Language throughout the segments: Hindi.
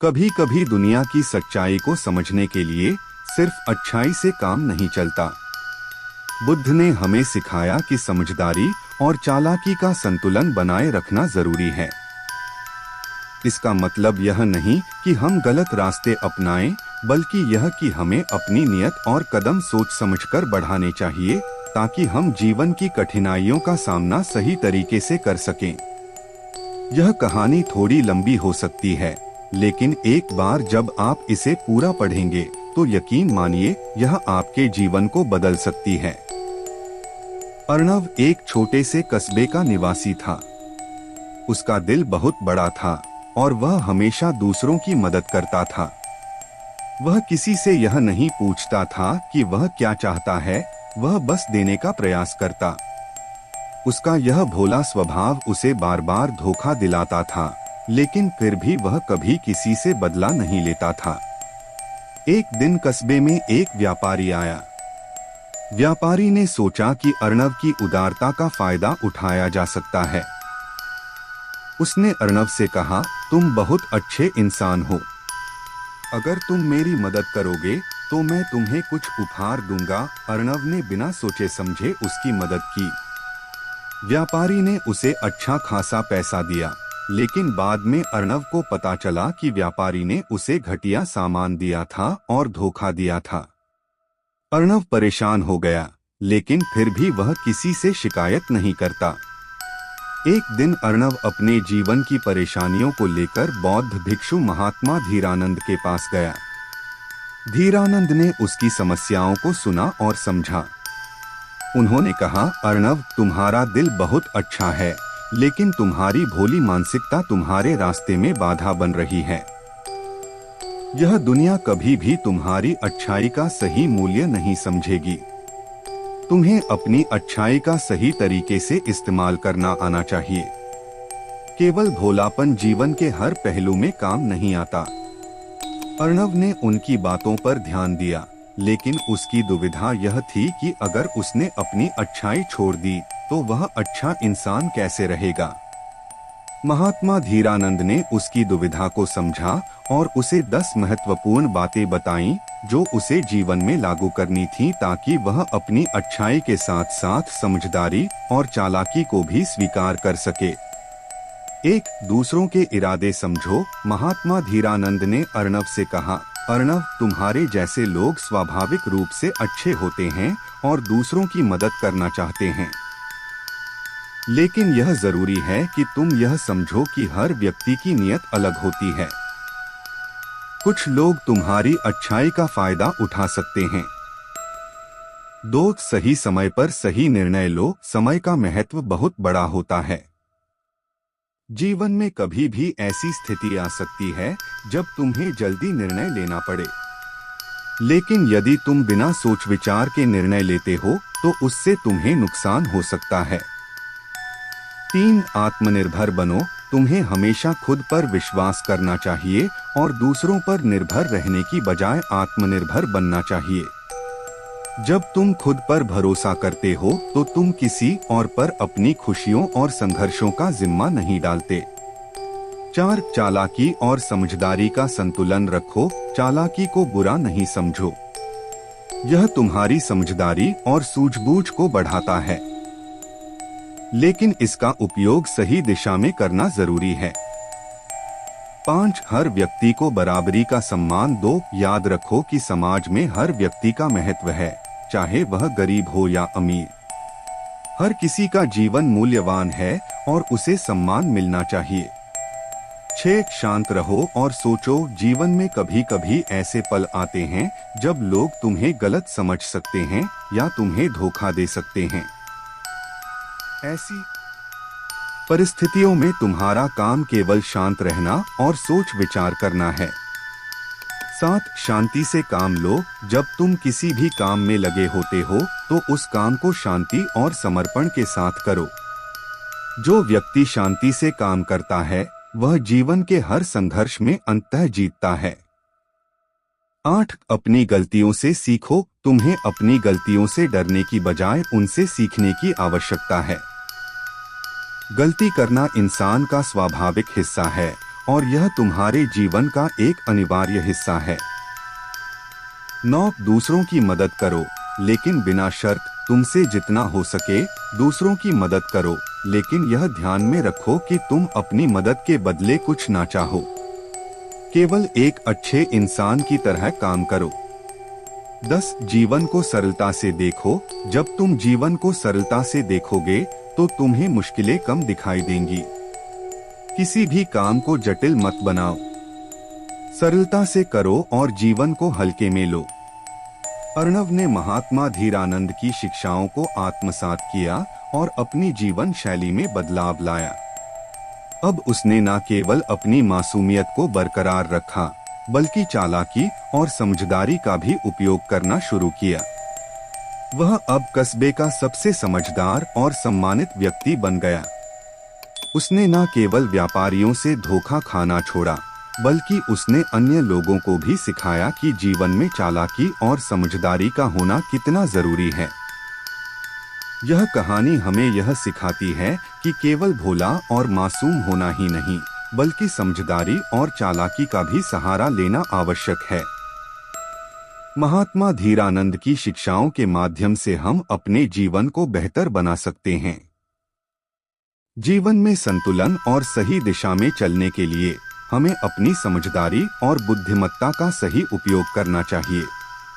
कभी कभी दुनिया की सच्चाई को समझने के लिए सिर्फ अच्छाई से काम नहीं चलता। बुद्ध ने हमें सिखाया कि समझदारी और चालाकी का संतुलन बनाए रखना जरूरी है। इसका मतलब यह नहीं कि हम गलत रास्ते अपनाएं, बल्कि यह कि हमें अपनी नियत और कदम सोच समझकर बढ़ाने चाहिए, ताकि हम जीवन की कठिनाइयों का सामना सही तरीके से कर सकें। यह कहानी थोड़ी लंबी हो सकती है, लेकिन एक बार जब आप इसे पूरा पढ़ेंगे तो यकीन मानिए यह आपके जीवन को बदल सकती है। अर्णव एक छोटे से कस्बे का निवासी था। उसका दिल बहुत बड़ा था और वह हमेशा दूसरों की मदद करता था। वह किसी से यह नहीं पूछता था कि वह क्या चाहता है, वह बस देने का प्रयास करता। उसका यह भोला स्वभाव उसे बार बार धोखा दिलाता था, लेकिन फिर भी वह कभी किसी से बदला नहीं लेता था। एक दिन कस्बे में एक व्यापारी आया। व्यापारी ने सोचा कि अर्णव की उदारता का फायदा उठाया जा सकता है। उसने अर्णव से कहा, तुम बहुत अच्छे इंसान हो। अगर तुम मेरी मदद करोगे तो मैं तुम्हें कुछ उपहार दूंगा। अर्णव ने बिना सोचे समझे उसकी मदद की। व्यापारी ने उसे अच्छा खासा पैसा दिया, लेकिन बाद में अर्णव को पता चला कि व्यापारी ने उसे घटिया सामान दिया था और धोखा दिया था। अर्णव परेशान हो गया, लेकिन फिर भी वह किसी से शिकायत नहीं करता। एक दिन अर्णव अपने जीवन की परेशानियों को लेकर बौद्ध भिक्षु महात्मा धीरानंद के पास गया। धीरानंद ने उसकी समस्याओं को सुना और समझा। उन्होंने कहा, अर्णव, तुम्हारा दिल बहुत अच्छा है, लेकिन तुम्हारी भोली मानसिकता तुम्हारे रास्ते में बाधा बन रही है। यह दुनिया कभी भी तुम्हारी अच्छाई का सही मूल्य नहीं समझेगी। तुम्हें अपनी अच्छाई का सही तरीके से इस्तेमाल करना आना चाहिए। केवल भोलापन जीवन के हर पहलू में काम नहीं आता। अर्णव ने उनकी बातों पर ध्यान दिया, लेकिन उसकी दुविधा यह थी कि अगर उसने अपनी अच्छाई छोड़ दी तो वह अच्छा इंसान कैसे रहेगा। महात्मा धीरानंद ने उसकी दुविधा को समझा और उसे 10 महत्वपूर्ण बातें बताईं जो उसे जीवन में लागू करनी थी, ताकि वह अपनी अच्छाई के साथ साथ समझदारी और चालाकी को भी स्वीकार कर सके। 1. दूसरों के इरादे समझो। महात्मा धीरानंद ने अर्णव से कहा, अर्णव, तुम्हारे जैसे लोग स्वाभाविक रूप से अच्छे होते हैं और दूसरों की मदद करना चाहते हैं, लेकिन यह जरूरी है कि तुम यह समझो कि हर व्यक्ति की नीयत अलग होती है। कुछ लोग तुम्हारी अच्छाई का फायदा उठा सकते हैं। 2. सही समय पर सही निर्णय लो। समय का महत्व बहुत बड़ा होता है। जीवन में कभी भी ऐसी स्थिति आ सकती है जब तुम्हें जल्दी निर्णय लेना पड़े, लेकिन यदि तुम बिना सोच विचार के निर्णय लेते हो तो उससे तुम्हें नुकसान हो सकता है। 3. आत्मनिर्भर बनो। तुम्हें हमेशा खुद पर विश्वास करना चाहिए और दूसरों पर निर्भर रहने की बजाय आत्मनिर्भर बनना चाहिए। जब तुम खुद पर भरोसा करते हो तो तुम किसी और पर अपनी खुशियों और संघर्षों का जिम्मा नहीं डालते। 4. चालाकी और समझदारी का संतुलन रखो। चालाकी को बुरा नहीं समझो, यह तुम्हारी समझदारी और सूझबूझ को बढ़ाता है, लेकिन इसका उपयोग सही दिशा में करना जरूरी है। 5. हर व्यक्ति को बराबरी का सम्मान दो। याद रखो कि समाज में हर व्यक्ति का महत्व है, चाहे वह गरीब हो या अमीर। हर किसी का जीवन मूल्यवान है और उसे सम्मान मिलना चाहिए। 6. शांत रहो और सोचो। जीवन में कभी कभी ऐसे पल आते हैं जब लोग तुम्हें गलत समझ सकते हैं या तुम्हें धोखा दे सकते हैं। ऐसी परिस्थितियों में तुम्हारा काम केवल शांत रहना और सोच विचार करना है। 7. शांति से काम लो। जब तुम किसी भी काम में लगे होते हो तो उस काम को शांति और समर्पण के साथ करो। जो व्यक्ति शांति से काम करता है वह जीवन के हर संघर्ष में अंततः जीतता है। 8. अपनी गलतियों से सीखो। तुम्हें अपनी गलतियों से डरने की बजाय उनसे सीखने की आवश्यकता है। गलती करना इंसान का स्वाभाविक हिस्सा है और यह तुम्हारे जीवन का एक अनिवार्य हिस्सा है। 9 दूसरों की मदद करो, लेकिन बिना शर्त। तुमसे जितना हो सके दूसरों की मदद करो, लेकिन यह ध्यान में रखो कि तुम अपनी मदद के बदले कुछ ना चाहो। केवल एक अच्छे इंसान की तरह काम करो। 10 जीवन को सरलता से देखो। जब तुम जीवन को सरलता से देखोगे तो तुम्हें मुश्किलें कम दिखाई देंगी। किसी भी काम को जटिल मत बनाओ, सरलता से करो और जीवन को हल्के में लो। अर्णव ने महात्मा धीरानंद की शिक्षाओं को आत्मसात किया और अपनी जीवन शैली में बदलाव लाया। अब उसने न केवल अपनी मासूमियत को बरकरार रखा, बल्कि चालाकी और समझदारी का भी उपयोग करना शुरू किया। वह अब कस्बे का सबसे समझदार और सम्मानित व्यक्ति बन गया। उसने न केवल व्यापारियों से धोखा खाना छोड़ा, बल्कि उसने अन्य लोगों को भी सिखाया कि जीवन में चालाकी और समझदारी का होना कितना जरूरी है। यह कहानी हमें यह सिखाती है कि केवल भोला और मासूम होना ही नहीं, बल्कि समझदारी और चालाकी का भी सहारा लेना आवश्यक है। महात्मा धीरानंद की शिक्षाओं के माध्यम से हम अपने जीवन को बेहतर बना सकते हैं। जीवन में संतुलन और सही दिशा में चलने के लिए हमें अपनी समझदारी और बुद्धिमत्ता का सही उपयोग करना चाहिए।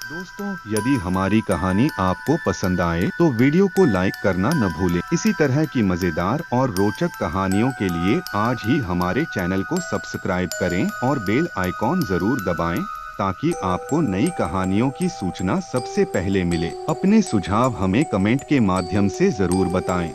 दोस्तों, यदि हमारी कहानी आपको पसंद आए तो वीडियो को लाइक करना न भूलें। इसी तरह की मजेदार और रोचक कहानियों के लिए आज ही हमारे चैनल को सब्सक्राइब करें और बेल आइकॉन जरूर दबाएं, ताकि आपको नई कहानियों की सूचना सबसे पहले मिले। अपने सुझाव हमें कमेंट के माध्यम से जरूर बताएं।